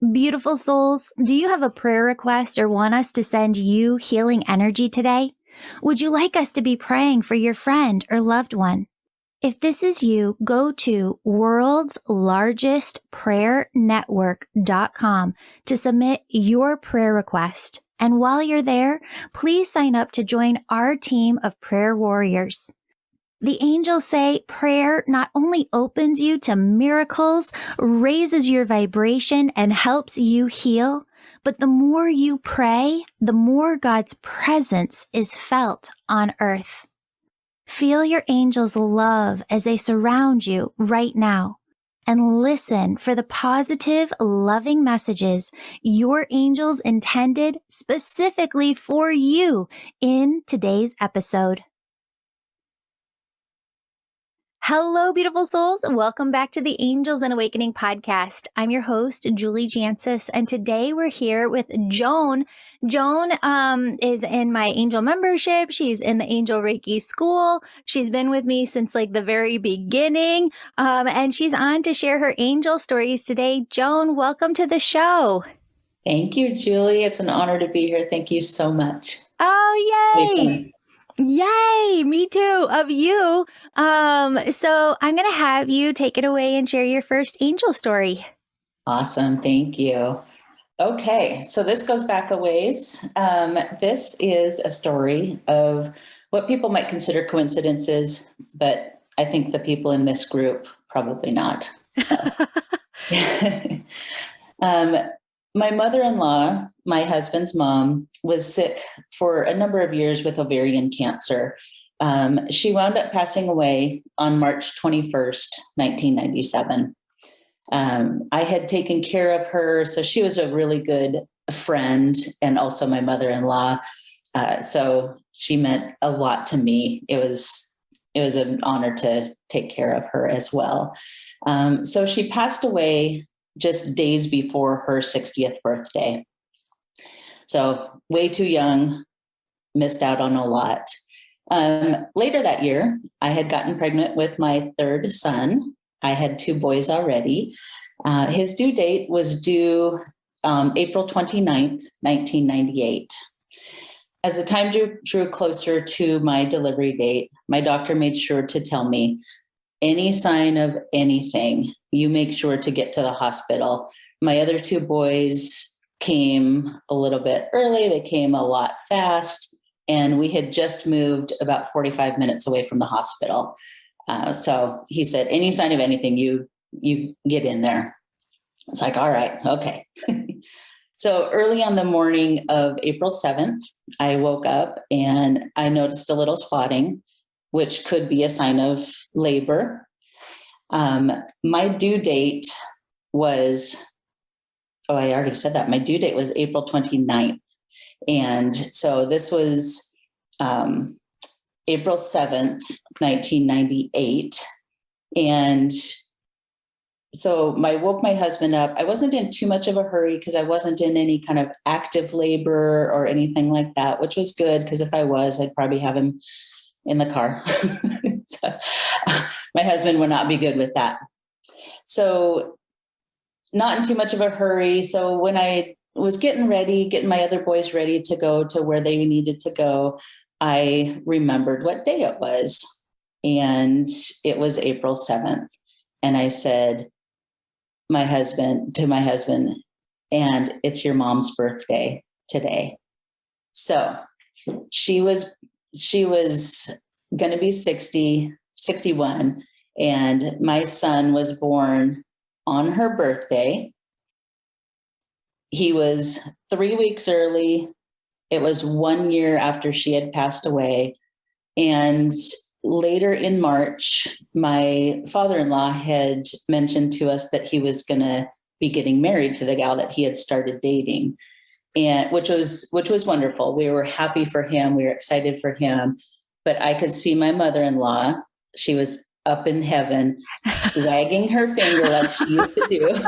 Beautiful souls, do you have a prayer request or want us to send you healing energy today? Would you like us to be praying for your friend or loved one? If this is you, go to worldslargestprayernetwork.com to submit your prayer request. And while you're there, please sign up to join our team of prayer warriors. The angels say prayer not only opens you to miracles, raises your vibration, and helps you heal, but the more you pray, the more God's presence is felt on earth. Feel your angels' love as they surround you right now, and listen for the positive, loving messages your angels intended specifically for you in today's episode. Hello, beautiful souls. Welcome back to the Angels and Awakening podcast. I'm your host, Julie Jancius, and today we're here with Joan. Joan is in my angel membership. She's in the Angel Reiki school. She's been with me since the very beginning, and she's on to share her angel stories today. Joan, welcome to the show. Thank you, Julie. It's an honor to be here. Thank you so much. Oh, yay! Yay, me too, of you. So I'm going to have you take it away and share your first angel story. Awesome. Thank you. Okay. So this goes back a ways. This is a story of what people might consider coincidences, but I think the people in this group probably not. My mother-in-law, my husband's mom, was sick for a number of years with ovarian cancer. She wound up passing away on March 21st, 1997. I had taken care of her, so she was a really good friend and also my mother-in-law. So she meant a lot to me. It was an honor to take care of her as well. So she passed away just days before her 60th birthday. So way too young, missed out on a lot. Later that year, I had gotten pregnant with my third son. I had two boys already. His due date was due April 29th, 1998. As the time drew closer to my delivery date, my doctor made sure to tell me, any sign of anything, you make sure to get to the hospital. My other two boys came a little bit early. They came a lot fast, and we had just moved about 45 minutes away from the hospital. So he said, any sign of anything, you get in there. It's like, all right, okay. So early on the morning of April 7th, I woke up and I noticed a little spotting, which could be a sign of labor. My due date was, I already said that. My due date was April 29th. And so this was April 7th, 1998. And so I woke my husband up. I wasn't in too much of a hurry because I wasn't in any kind of active labor or anything like that, which was good because if I was, I'd probably have him in the car. So, my husband would not be good with that. So not in too much of a hurry. So when I was getting my other boys ready to go to where they needed to go, I remembered what day it was. And it was April 7th. And I said, to my husband, and it's your mom's birthday today. So she was going to be 61, and my son was born on her birthday. He was 3 weeks early. It was 1 year after she had passed away. And later in March, my father-in-law had mentioned to us that he was going to be getting married to the gal that he had started dating, and which was wonderful. We were happy for him. We were excited for him. But I could see my mother-in-law. She was up in heaven, wagging her finger like she used to do.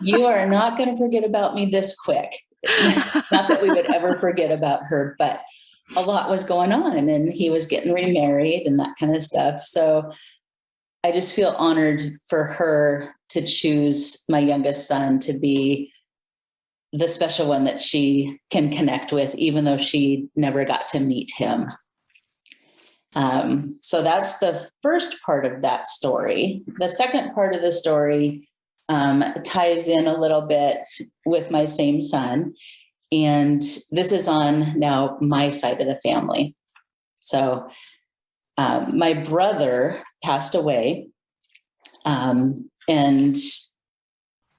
You are not going to forget about me this quick. Not that we would ever forget about her, but a lot was going on. And then he was getting remarried and that kind of stuff. So I just feel honored for her to choose my youngest son to be the special one that she can connect with, even though she never got to meet him. So that's the first part of that story. The second part of the story ties in a little bit with my same son. And this is on now my side of the family. So my brother passed away, and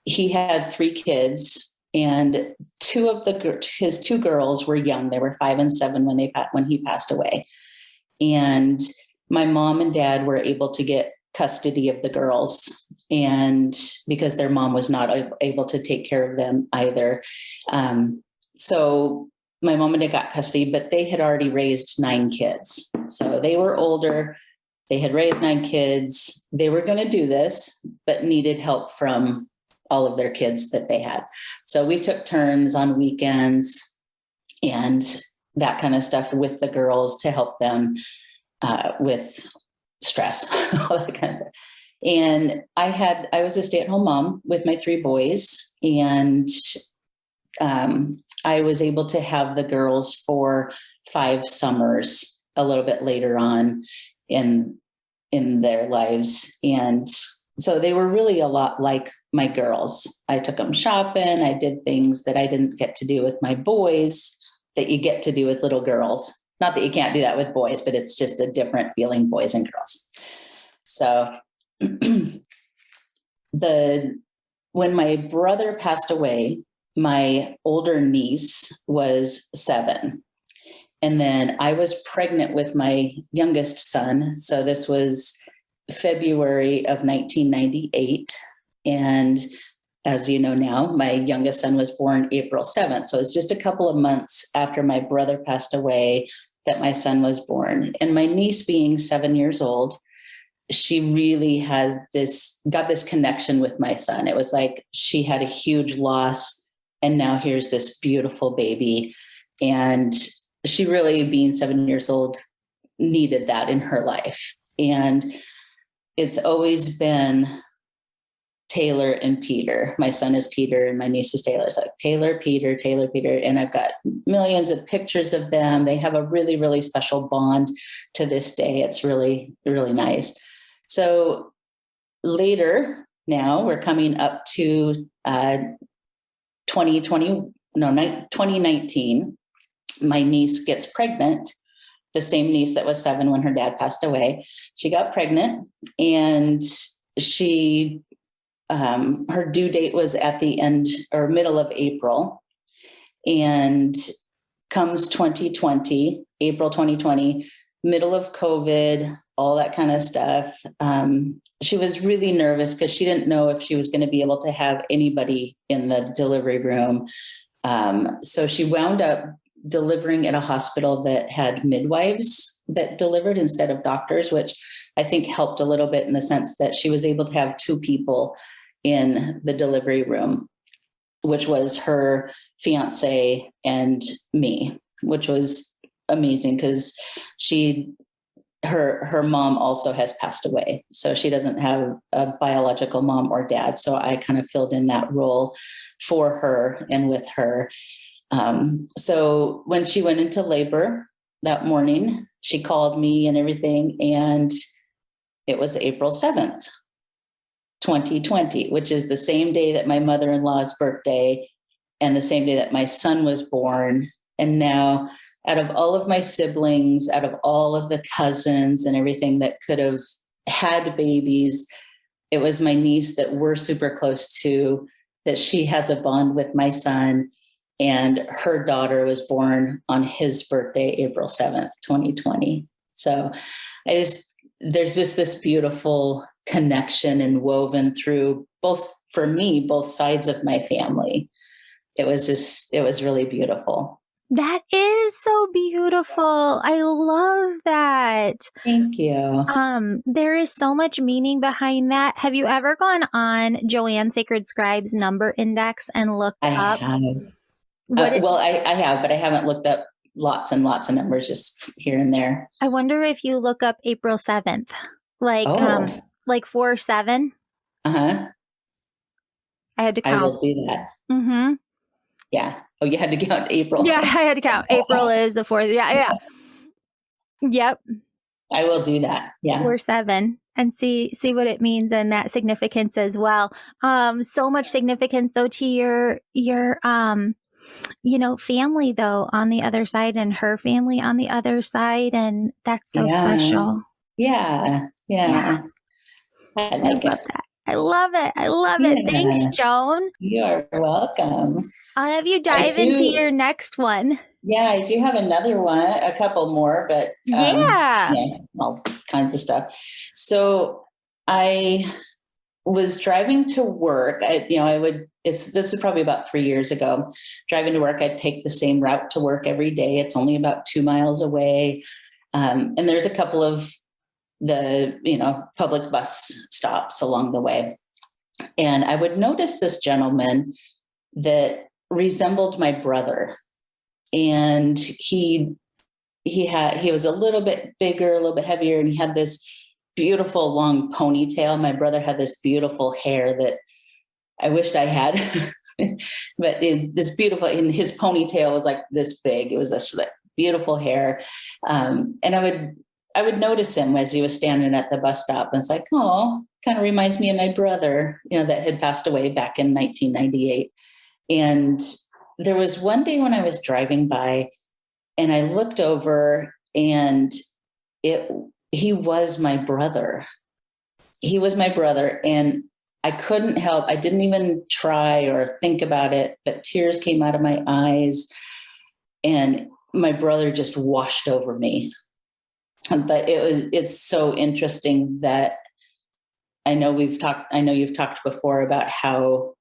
he had 3 kids. And his 2 girls were young. They were 5 and 7 when he passed away. And my mom and dad were able to get custody of the girls, and because their mom was not able to take care of them either. So my mom and dad got custody, but they had already raised 9 kids. So they were older. They had raised 9 kids. They were going to do this, but needed help from all of their kids that they had. So we took turns on weekends and that kind of stuff with the girls to help them with stress, all that kind of stuff. And I was a stay-at-home mom with my 3 boys, and I was able to have the girls for 5 summers a little bit later on in their lives. And so they were really a lot like my girls. I took them shopping. I did things that I didn't get to do with my boys that you get to do with little girls. Not that you can't do that with boys, but it's just a different feeling, boys and girls. So when my brother passed away, my older niece was 7. And then I was pregnant with my youngest son. So this was February of 1998. And as you know now, my youngest son was born April 7th. So it's just a couple of months after my brother passed away that my son was born. And my niece, being 7 years old, she really got this connection with my son. It was like she had a huge loss, and now here's this beautiful baby. And she really, being 7 years old, needed that in her life. And it's always been Taylor and Peter. My son is Peter and my niece is Taylor. It's like Taylor, Peter, Taylor, Peter. And I've got millions of pictures of them. They have a really, really special bond to this day. It's really, really nice. So later, now we're coming up to 2019. My niece gets pregnant, the same niece that was 7 when her dad passed away. She got pregnant, and her due date was at the end or middle of April, and comes 2020, April 2020, middle of COVID, all that kind of stuff. She was really nervous because she didn't know if she was going to be able to have anybody in the delivery room. So she wound up delivering at a hospital that had midwives that delivered instead of doctors, which I think helped a little bit in the sense that she was able to have 2 people in the delivery room, which was her fiance and me, which was amazing because her mom also has passed away. So she doesn't have a biological mom or dad. So I kind of filled in that role for her and with her. So when she went into labor that morning, she called me and everything, and it was April 7th, 2020, which is the same day that my mother-in-law's birthday and the same day that my son was born. And now, out of all of my siblings, out of all of the cousins and everything that could have had babies, it was my niece that we're super close to, that she has a bond with my son. And her daughter was born on his birthday, April 7th, 2020. So there's just this beautiful connection and woven through both sides of my family. It was really beautiful. That is so beautiful. I love that. Thank you. There is so much meaning behind that. Have you ever gone on Joanne Sacred Scribe's number index and looked up? I have. I have, but I haven't looked up lots and lots of numbers, just here and there. I wonder if you look up April 7th, like 4-7. Uh-huh. I had to I count. will do that. Mm-hmm. Yeah. Oh, you had to count April. Yeah, I had to count. April is the 4th. Yeah. Yep. I will do that. Yeah. 4/7 and see what it means and that significance as well. So much significance though to your family though on the other side and her family on the other side, and that's so special. Yeah. Yeah. I I like love it. that. I love it. I love it. Thanks, Yeah. Joan. You are welcome. I'll have you I dive into do. your next one. Yeah, I do have another one, a couple more, but Yeah. all kinds of stuff. So I was driving to work. This was probably about 3 years ago. Driving to work, I'd take the same route to work every day. It's only about 2 miles away. And there's a couple of the public bus stops along the way. And I would notice this gentleman that resembled my brother. And he was a little bit bigger, a little bit heavier, and he had this beautiful long ponytail. My brother had this beautiful hair that I wished I had, but this beautiful, and his ponytail was like this big. It was such like beautiful hair. And I would notice him as he was standing at the bus stop, and it's like, oh, kind of reminds me of my brother, that had passed away back in 1998. And there was one day when I was driving by and I looked over, and he was my brother. He was my brother. And I couldn't help, I didn't even try or think about it, but tears came out of my eyes and my brother just washed over me. But it's so interesting that I know you've talked before about how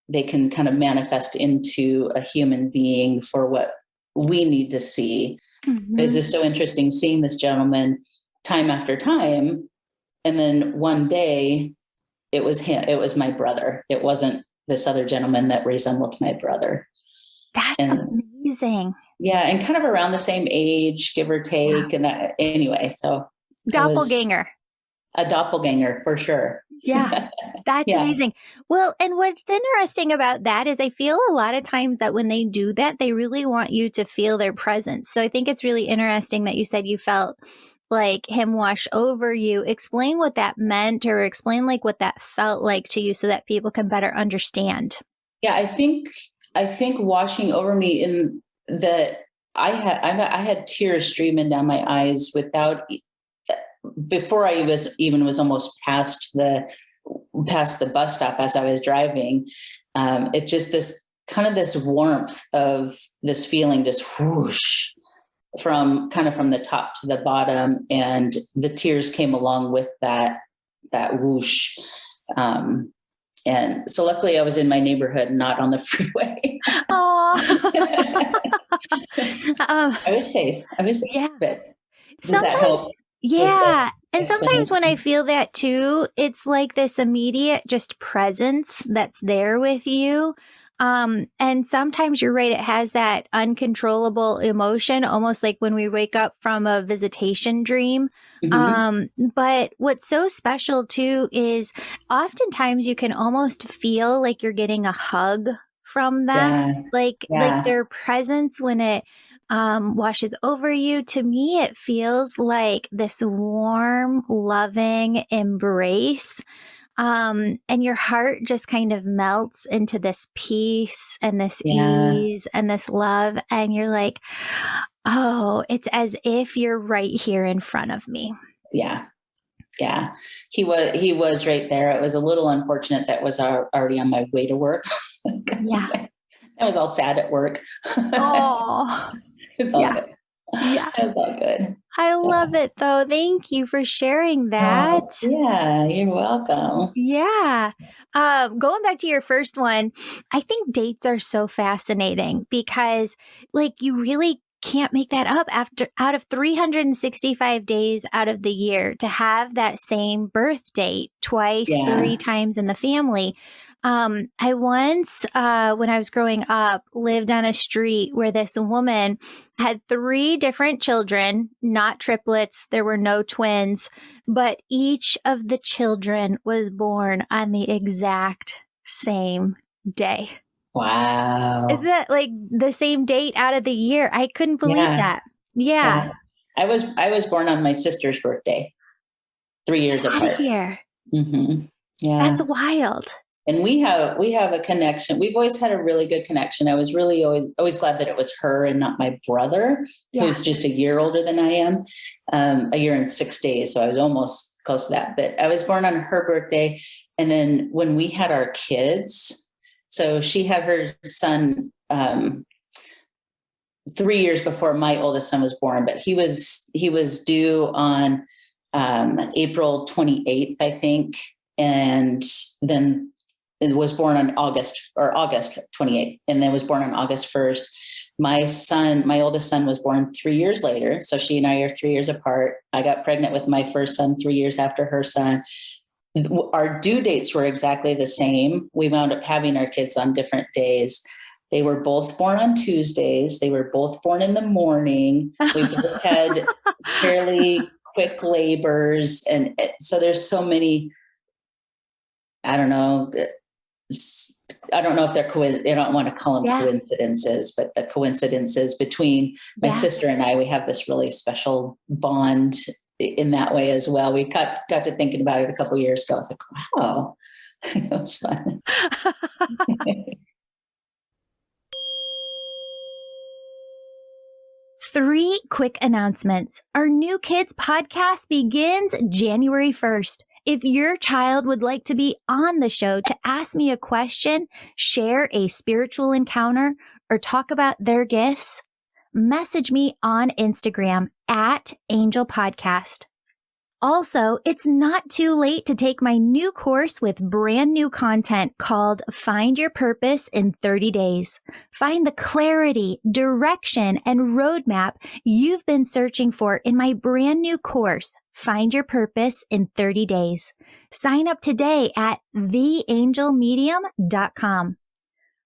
they can kind of manifest into a human being for what we need to see. Mm-hmm. It's just so interesting seeing this gentleman time after time. And then one day it was him. It was my brother. It wasn't this other gentleman that resembled my brother. That's amazing. Yeah. And kind of around the same age, give or take. Yeah. And so Doppelganger. A doppelganger for sure. Yeah. That's amazing. Well, and what's interesting about that is I feel a lot of times that when they do that, they really want you to feel their presence. So I think it's really interesting that you said you felt like him wash over you. Explain what that meant, or explain like what that felt like to you so that people can better understand. Yeah, I think washing over me in that I had tears streaming down my eyes before I was almost past the bus stop as I was driving. It just this warmth of this feeling, just whoosh from the top to the bottom, and the tears came along with that whoosh. And so luckily I was in my neighborhood, not on the freeway. Oh, I was safe. Yeah. But Sometimes, yeah. And sometimes when I feel that too, it's like this immediate just presence that's there with you. And sometimes you're right, it has that uncontrollable emotion, almost like when we wake up from a visitation dream. But what's so special too is oftentimes you can almost feel like you're getting a hug from them, like their presence when it washes over you. To me, it feels like this warm, loving embrace. And your heart just kind of melts into this peace and this ease and this love. And you're like, oh, it's as if you're right here in front of me. Yeah. Yeah. He was right there. It was a little unfortunate that was already on my way to work. Yeah. I was all sad at work. Oh, It's all good. Yeah. It's all good. I love it though. Thank you for sharing that. Yeah, you're welcome. Yeah. Going back to your first one, I think dates are so fascinating because like you really can't make that up out of 365 days out of the year to have that same birth date twice, 3 times in the family. I once, when I was growing up, lived on a street where this woman had 3 different children, not triplets. There were no twins, but each of the children was born on the exact same day. Wow. Isn't that like the same date out of the year? I couldn't believe that. Yeah. I was born on my sister's birthday, 3 years Out apart. of here. Mm-hmm. Yeah. That's wild. And we have a connection. We've always had a really good connection. I was really always glad that it was her and not my brother, who's just a year older than I am, a year and 6 days. So I was almost close to that. But I was born on her birthday. And then when we had our kids, so she had her son 3 years before my oldest son was born, but he was due on April 28th, I think. And then it was born on August 28th, and then was born on August 1st. My oldest son was born 3 years later. So she and I are 3 years apart. I got pregnant with my first son 3 years after her son. Our due dates were exactly the same. We wound up having our kids on different days. They were both born on Tuesdays. They were both born in the morning. We both had fairly quick labors. And so there's so many, I don't know if they're I don't want to call them coincidences, but the coincidences between my sister and I, we have this really special bond in that way as well. We got to thinking about it a couple of years ago. I was like, wow, that was fun. 3 quick announcements. Our New Kids podcast begins January 1st. If your child would like to be on the show to ask me a question, share a spiritual encounter, or talk about their gifts, message me on Instagram at Angel Podcast. Also, it's not too late to take my new course with brand new content called Find Your Purpose in 30 Days. Find the clarity, direction, and roadmap you've been searching for in my brand new course, Find Your Purpose in 30 Days. Sign up today at theangelmedium.com.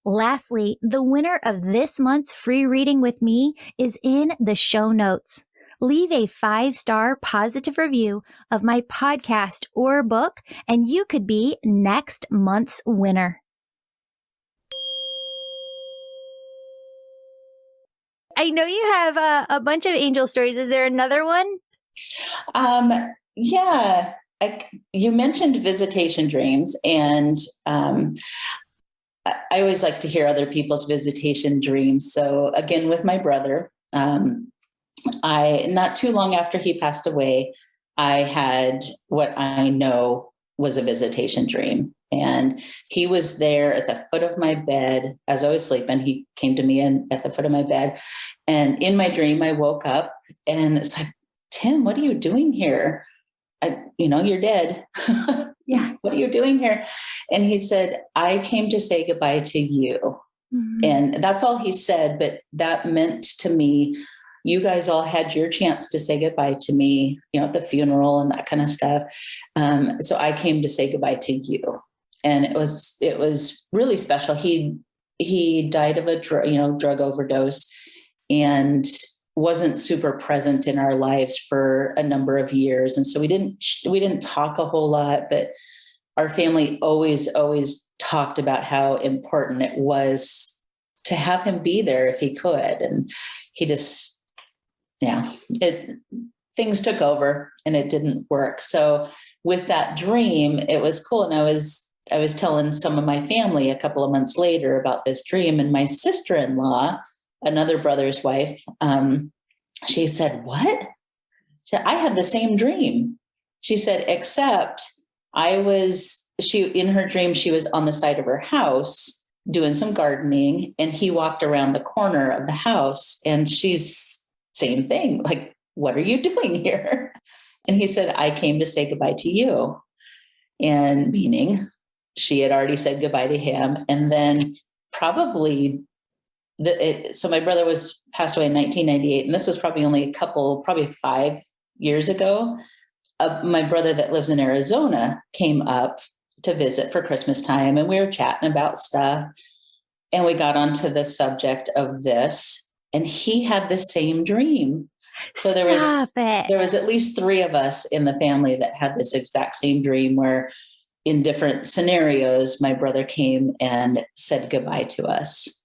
Lastly, the winner of this month's free reading with me is in the show notes. Leave a 5-star positive review of my podcast or book, and you could be next month's winner. I know you have a bunch of angel stories. Is there another one? Yeah. You mentioned visitation dreams, and I always like to hear other people's visitation dreams. So again, with my brother, not too long after he passed away, I had what I know was a visitation dream. And he was there at the foot of my bed as I was sleeping. He came to me at the foot of my bed. And in my dream, I woke up and it's like, Tim, what are you doing here? You're dead. Yeah. What are you doing here? And he said, I came to say goodbye to you. Mm-hmm. And that's all he said. But that meant to me, you guys all had your chance to say goodbye to me, at the funeral and that kind of stuff. So I came to say goodbye to you. And it was really special. He died of a drug overdose and wasn't super present in our lives for a number of years. And so we didn't talk a whole lot, but our family always talked about how important it was to have him be there if he could. And he just, things took over and it didn't work. So with that dream, it was cool. And I was telling some of my family a couple of months later about this dream, and my sister-in-law, another brother's wife, she said, what? She said, I had the same dream. She said, except in her dream, she was on the side of her house doing some gardening, and he walked around the corner of the house, and she's same thing. Like, what are you doing here? And he said, I came to say goodbye to you. And meaning she had already said goodbye to him. And then probably so my brother passed away in 1998. And this was probably probably 5 years ago. My brother that lives in Arizona came up to visit for Christmas time, and we were chatting about stuff. And we got onto the subject of this. And he had the same dream. So there was at least 3 of us in the family that had this exact same dream where in different scenarios, my brother came and said goodbye to us.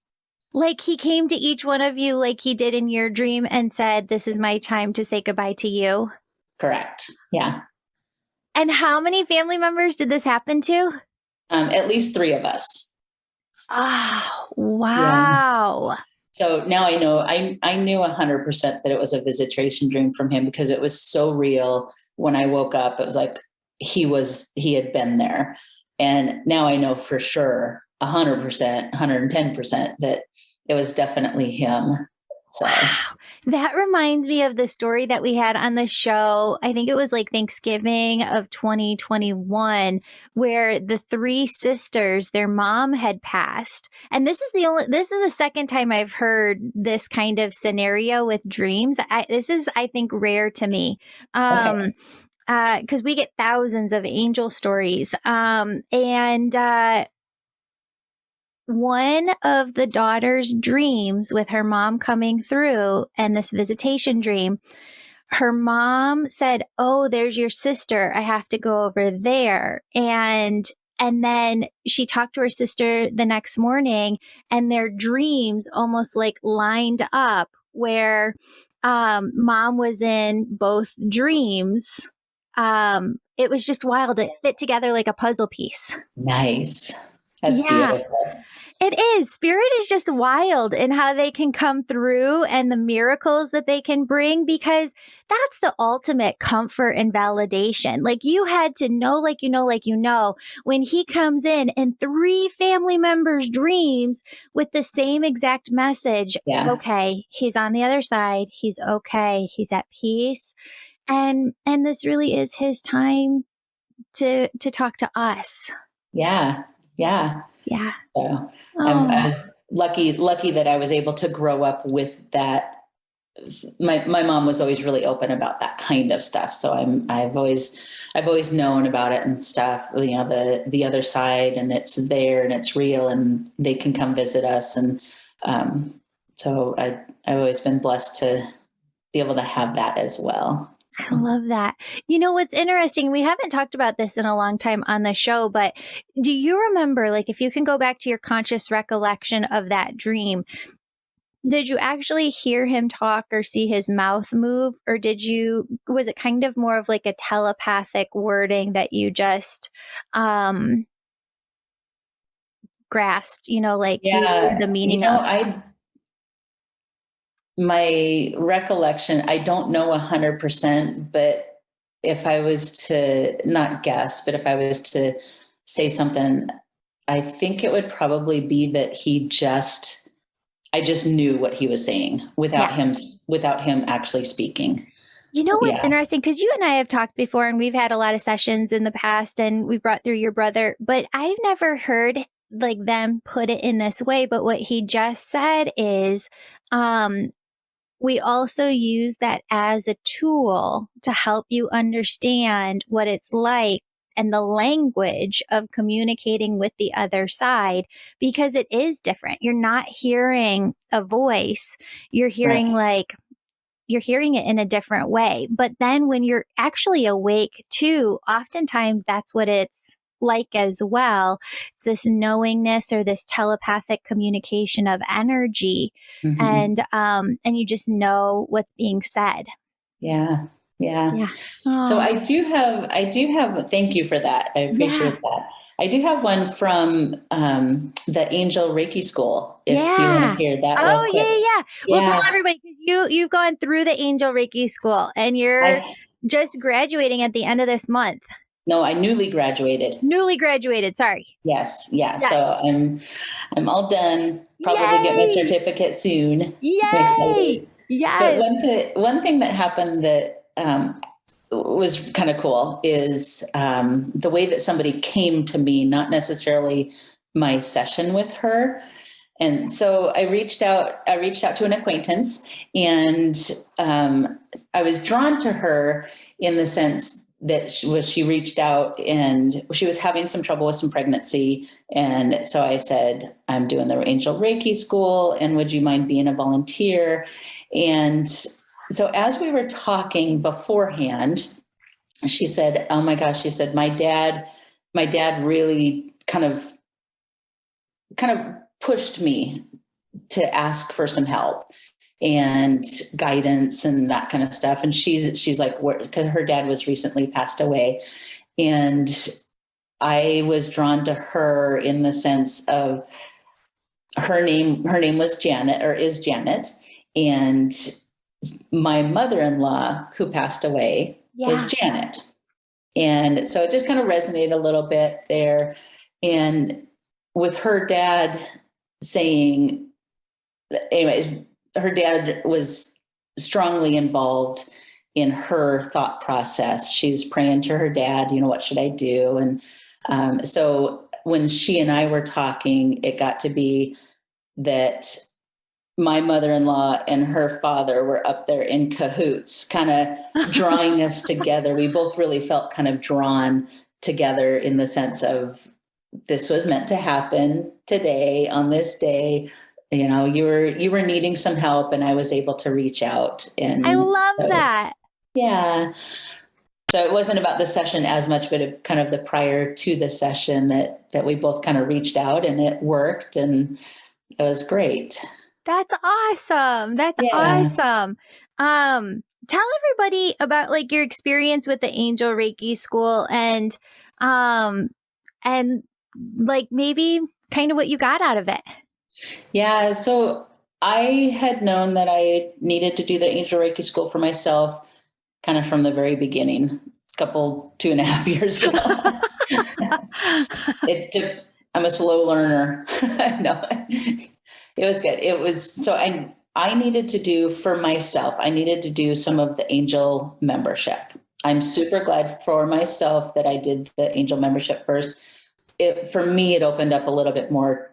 Like he came to each one of you like he did in your dream and said, "This is my time to say goodbye to you." Correct. Yeah. And how many family members did this happen to? At least 3 of us. Oh, Yeah. wow. So now I know, I knew 100% that it was a visitation dream from him, because it was so real. When I woke up, it was like he had been there. And now I know for sure 100%, 110% that it was definitely him. So Wow. That reminds me of the story that we had on the show. I think it was like Thanksgiving of 2021, where the 3 sisters, their mom had passed. And this is the second time I've heard this kind of scenario with dreams. This is, I think, rare to me. okay. Because we get thousands of angel stories. One of the daughter's dreams with her mom coming through and this visitation dream, her mom said, "Oh, there's your sister. I have to go over there." And then she talked to her sister the next morning, and their dreams almost like lined up where mom was in both dreams. It was just wild. It fit together like a puzzle piece. Nice. That's Yeah. beautiful. It is. Spirit is just wild in how they can come through and the miracles that they can bring, because that's the ultimate comfort and validation. Like you had to know, when he comes in and 3 family members' dreams with the same exact message. Yeah. Okay, he's on the other side. He's okay. He's at peace. And this really is his time to talk to us. Yeah. Yeah. Yeah. So I Oh. was lucky that I was able to grow up with that. My mom was always really open about that kind of stuff. So I've always known about it and stuff, the other side, and it's there and it's real and they can come visit us. And so I've always been blessed to be able to have that as well. I love that. You know, what's interesting, we haven't talked about this in a long time on the show, but do you remember, like, if you can go back to your conscious recollection of that dream, did you actually hear him talk or see his mouth move? Or was it kind of more of like a telepathic wording that you just grasped, Yeah. the meaning of? My recollection, I don't know 100%, but if I was to not guess, but if I was to say something, I think it would probably be that I just knew what he was saying without him actually speaking. You know what's Yeah. interesting? Because you and I have talked before and we've had a lot of sessions in the past and we brought through your brother, but I've never heard like them put it in this way. But what he just said is, we also use that as a tool to help you understand what it's like and the language of communicating with the other side, because it is different. You're not hearing a voice. You're hearing Right. you're hearing it in a different way. But then when you're actually awake too, oftentimes that's what it's like as well. It's this knowingness or this telepathic communication of energy. Mm-hmm. And you just know what's being said. Yeah. Yeah. Yeah. So Oh, I do have, thank you for that. I yeah. appreciate that. I do have one from the Angel Reiki School, if you want to Yeah. hear that real Oh, quick. yeah. Well, tell Yeah. everybody, 'cause you've gone through the Angel Reiki School and you're I just graduating at the end of this month. No, I newly graduated. Newly graduated. Sorry. Yes. Yeah. So Yes. I'm all done. Probably get my Yay! certificate soon. I'm Yay! excited. But Yes. one thing that happened that was kind of cool is the way that somebody came to me, not necessarily my session with her. And so I reached out to an acquaintance, and I was drawn to her in the sense that she reached out and she was having some trouble with some pregnancy. And so I said, I'm doing the Angel Reiki School, and would you mind being a volunteer? And so as we were talking beforehand, she said, oh my gosh, she said, my dad my dad really kind of pushed me to ask for some help and guidance and that kind of stuff. And she's like, because her dad was recently passed away, and I was drawn to her in the sense of her name was Janet, or is Janet. And my mother-in-law who passed away was Janet. And so it just kind of resonated a little bit there. And with her dad saying, anyways, her dad was strongly involved in her thought process. She's praying to her dad, what should I do? And so when she and I were talking, it got to be that my mother-in-law and her father were up there in cahoots, kind of drawing us together. We both really felt kind of drawn together in the sense of this was meant to happen today on this day. You were needing some help, and I was able to reach out. And I love that. Yeah. So it wasn't about the session as much, but kind of the prior to the session that we both kind of reached out, and it worked, and it was great. That's awesome. That's awesome. Tell everybody about like your experience with the Angel Reiki School and like maybe kind of what you got out of it. Yeah. So I had known that I needed to do the Angel Reiki School for myself kind of from the very beginning, 2.5 years ago. I'm a slow learner. No, it was good. It was, so I needed to do for myself, I needed to do some of the angel membership. I'm super glad for myself that I did the angel membership first. For me, it opened up a little bit more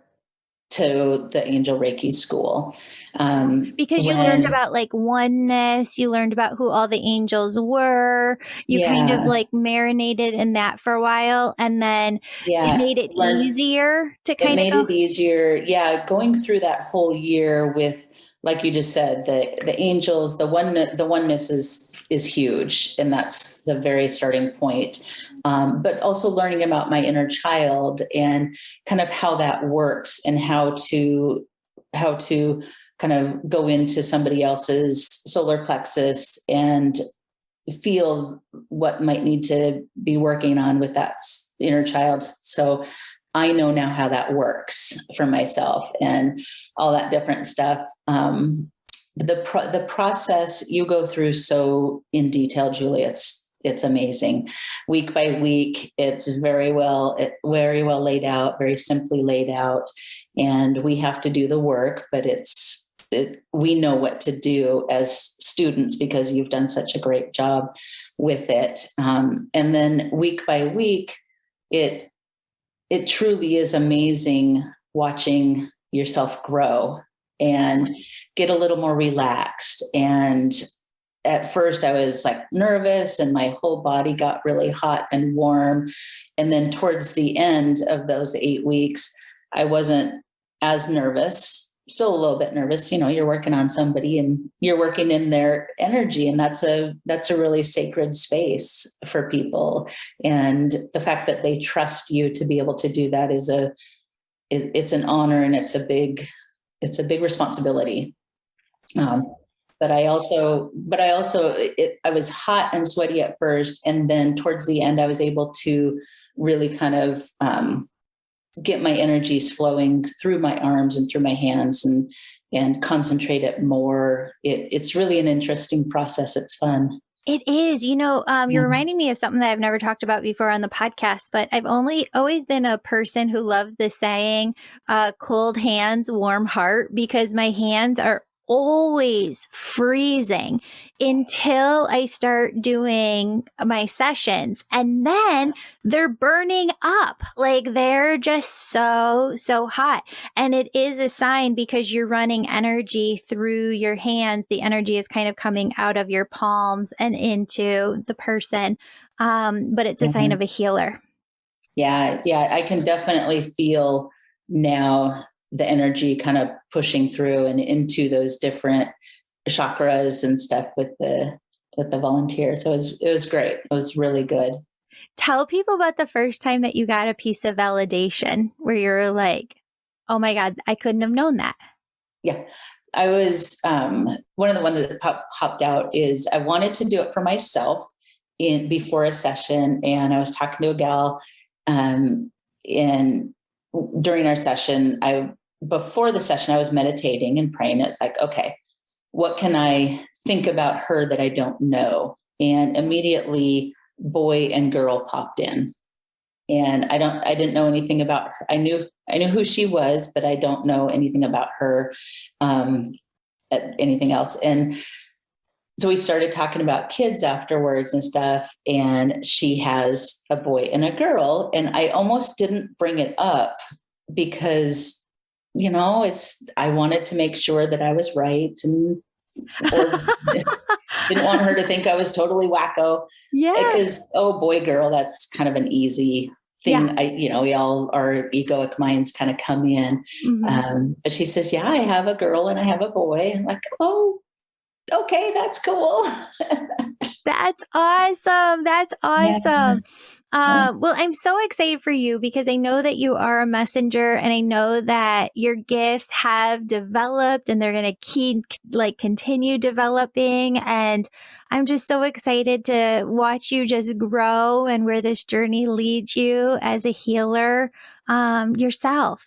to the Angel Reiki School. Because you learned about like oneness, you learned about who all the angels were, you kind of like marinated in that for a while, and then it made it easier to kind of go. It made it easier. Yeah. Going through that whole year with, like you just said, the angels, the oneness is huge. And that's the very starting point. But also learning about my inner child and kind of how that works, and how to kind of go into somebody else's solar plexus and feel what might need to be working on with that inner child. So I know now how that works for myself and all that different stuff. The process you go through so in detail, Julie, it's amazing. Week by week, it's very well laid out, very simply laid out, and we have to do the work, but we know what to do as students because you've done such a great job with it. And then week by week, it truly is amazing watching yourself grow and get a little more relaxed. And at first I was like nervous, and my whole body got really hot and warm. And then towards the end of those 8 weeks, I wasn't as nervous, still a little bit nervous. You're working on somebody and you're working in their energy, and that's a really sacred space for people. And the fact that they trust you to be able to do that it's an honor, and it's a big responsibility. But I was hot and sweaty at first. And then towards the end, I was able to really kind of get my energies flowing through my arms and through my hands and concentrate it more. It's really an interesting process. It's fun. It is. You're reminding me of something that I've never talked about before on the podcast, but I've always been a person who loved the saying, cold hands, warm heart, because my hands are always freezing until I start doing my sessions, and then they're burning up. Like they're just so hot. And it is a sign, because you're running energy through your hands. The energy is kind of coming out of your palms and into the person. But it's a sign of a healer. Yeah. I can definitely feel now the energy kind of pushing through and into those different chakras and stuff with the volunteers. So it was great. It was really good. Tell people about the first time that you got a piece of validation where you were like, oh my God, I couldn't have known that. Yeah. I was, one of the ones that popped out is I wanted to do it for myself before a session. And I was talking to a gal, and during our session, before the session, I was meditating and praying. It's like, okay, what can I think about her that I don't know? And immediately boy and girl popped in. And I didn't know anything about her. I knew who she was, but I don't know anything about her, anything else. And so we started talking about kids afterwards and stuff. And she has a boy and a girl. And I almost didn't bring it up because, I wanted to make sure that I was right, or didn't want her to think I was totally wacko. Yeah. Because, boy, girl, that's kind of an easy thing. Yeah. We all, our egoic minds kind of come in. Mm-hmm. But she says, yeah, I have a girl and I have a boy. I'm like, oh, okay, that's cool. That's awesome. That's awesome. Yeah. Well, I'm so excited for you because I know that you are a messenger and I know that your gifts have developed and they're going to continue developing. And I'm just so excited to watch you just grow and where this journey leads you as a healer, yourself.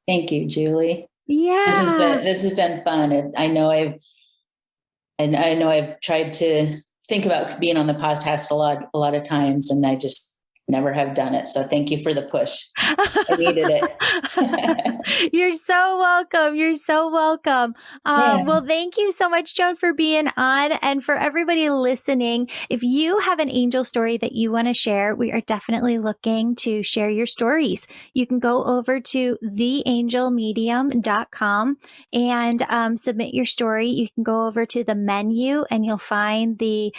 Thank you, Julie. Yeah. This has been fun. I know I've tried to think about being on the podcast a lot of times, and I just never have done it. So thank you for the push. I needed it. You're so welcome. You're so welcome. Well, thank you so much, Joan, for being on. And for everybody listening, if you have an angel story that you want to share, we are definitely looking to share your stories. You can go over to theangelmedium.com and submit your story. You can go over to the menu and you'll find the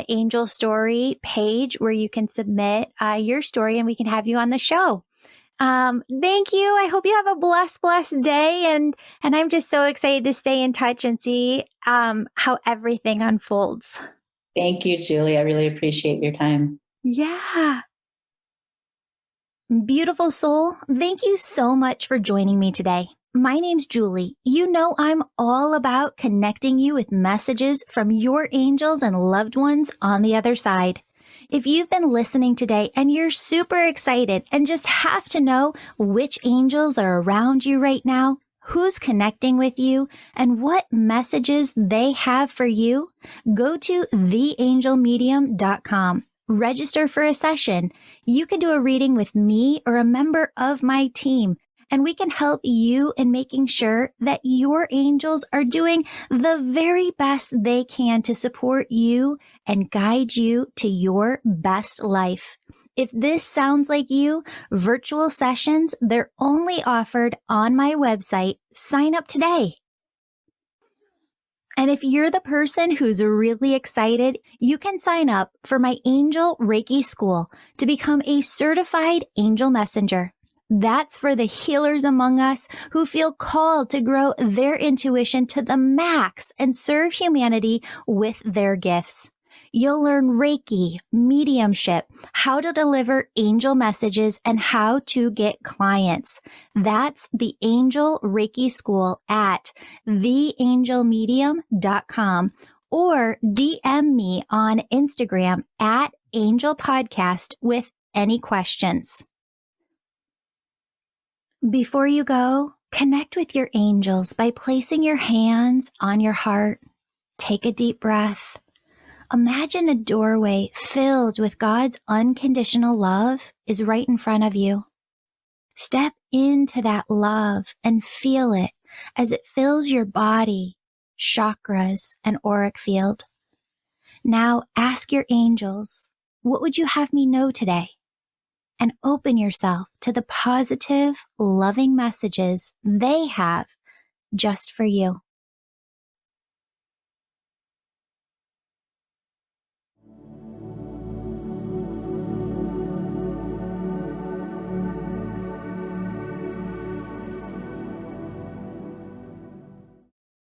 angel story page where you can submit your story and we can have you on the show. Thank you. I hope you have a blessed day. And I'm just so excited to stay in touch and see how everything unfolds. Thank you, Julie. I really appreciate your time. Yeah. Beautiful soul. Thank you so much for joining me today. My name's Julie. You know I'm all about connecting you with messages from your angels and loved ones on the other side. If you've been listening today and you're super excited and just have to know which angels are around you right now, who's connecting with you, and what messages they have for you, go to theangelmedium.com. Register for a session. You can do a reading with me or a member of my team, and we can help you in making sure that your angels are doing the very best they can to support you and guide you to your best life. If this sounds like you, virtual sessions, they're only offered on my website. Sign up today. And if you're the person who's really excited, you can sign up for my Angel Reiki School to become a certified angel messenger. That's for the healers among us who feel called to grow their intuition to the max and serve humanity with their gifts. You'll learn Reiki, mediumship, how to deliver angel messages, and how to get clients. That's the Angel Reiki School at theangelmedium.com or DM me on Instagram at Angel Podcast with any questions. Before you go, connect with your angels by placing your hands on your heart. Take a deep breath. Imagine a doorway filled with God's unconditional love is right in front of you. Step into that love and feel it as it fills your body, chakras, and auric field. Now ask your angels, what would you have me know today? And open yourself to the positive, loving messages they have just for you.